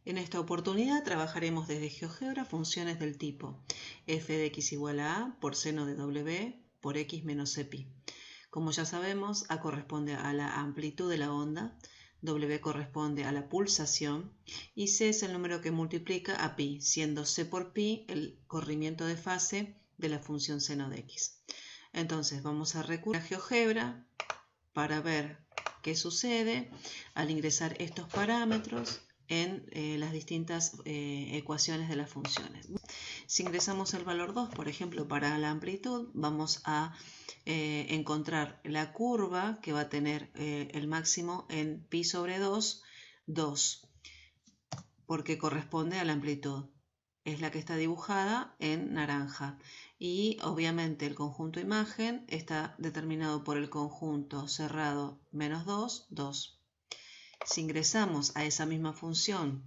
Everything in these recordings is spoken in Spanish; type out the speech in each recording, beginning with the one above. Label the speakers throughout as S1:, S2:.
S1: En esta oportunidad trabajaremos desde GeoGebra funciones del tipo f de x igual a a por seno de w por x menos cpi. Como ya sabemos, a corresponde a la amplitud de la onda, w corresponde a la pulsación y c es el número que multiplica a pi, siendo c por pi el corrimiento de fase de la función seno de x. Entonces vamos a recurrir a GeoGebra para ver qué sucede al ingresar estos parámetros en las distintas ecuaciones de las funciones. Si ingresamos el valor 2, por ejemplo, para la amplitud, vamos a encontrar la curva que va a tener el máximo en pi sobre 2, 2, porque corresponde a la amplitud. Es la que está dibujada en naranja. Y obviamente el conjunto imagen está determinado por el conjunto cerrado menos 2, 2. Si ingresamos a esa misma función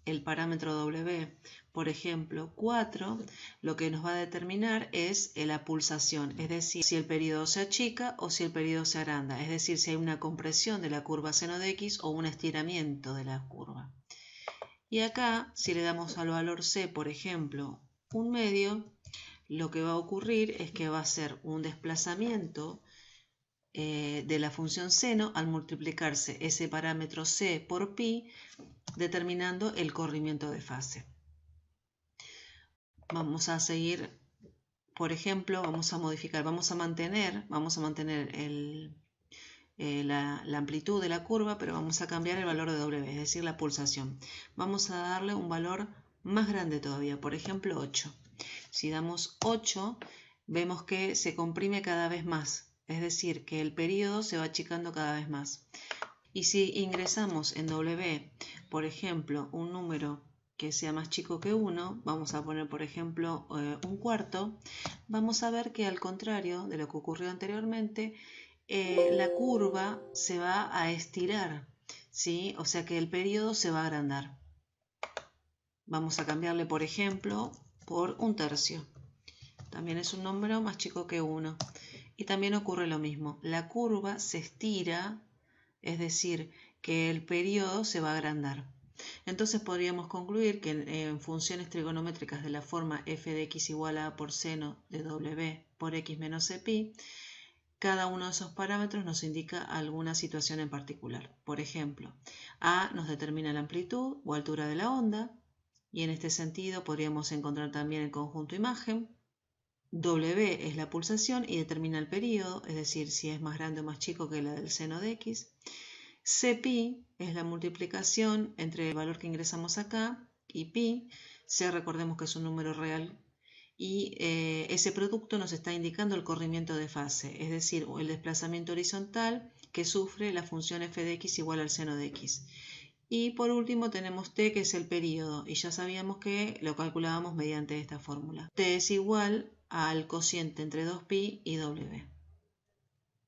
S1: el parámetro w, por ejemplo 4, lo que nos va a determinar es la pulsación, es decir, si el período se achica o si el período se agranda, es decir, si hay una compresión de la curva seno de x o un estiramiento de la curva. Y acá, si le damos al valor c, por ejemplo, 1/2, lo que va a ocurrir es que va a ser un desplazamiento de la función seno al multiplicarse ese parámetro c por pi, determinando el corrimiento de fase. Vamos a seguir, por ejemplo, vamos a modificar, vamos a mantener la amplitud de la curva, pero vamos a cambiar el valor de w, es decir, la pulsación. Vamos a darle un valor más grande todavía, por ejemplo 8. Si damos 8, vemos que se comprime cada vez más, es decir, que el período se va achicando cada vez más. Y si ingresamos en w, por ejemplo, un número que sea más chico que 1, vamos a poner por ejemplo 1/4, vamos a ver que al contrario de lo que ocurrió anteriormente, la curva se va a estirar, ¿sí? O sea que el período se va a agrandar. Vamos a cambiarle, por ejemplo, por 1/3. También es un número más chico que 1. Y también ocurre lo mismo. La curva se estira, es decir, que el período se va a agrandar. Entonces podríamos concluir que en funciones trigonométricas de la forma f de x igual a por seno de w por x menos cpi, cada uno de esos parámetros nos indica alguna situación en particular. Por ejemplo, a nos determina la amplitud o altura de la onda, y en este sentido podríamos encontrar también el conjunto imagen. W es la pulsación y determina el período, es decir, si es más grande o más chico que la del seno de x. Cpi es la multiplicación entre el valor que ingresamos acá y pi. C, recordemos que es un número real, y ese producto nos está indicando el corrimiento de fase, es decir, el desplazamiento horizontal que sufre la función f de x igual al seno de x. Y por último tenemos t, que es el período, y ya sabíamos que lo calculábamos mediante esta fórmula. T es igual al cociente entre 2pi y w.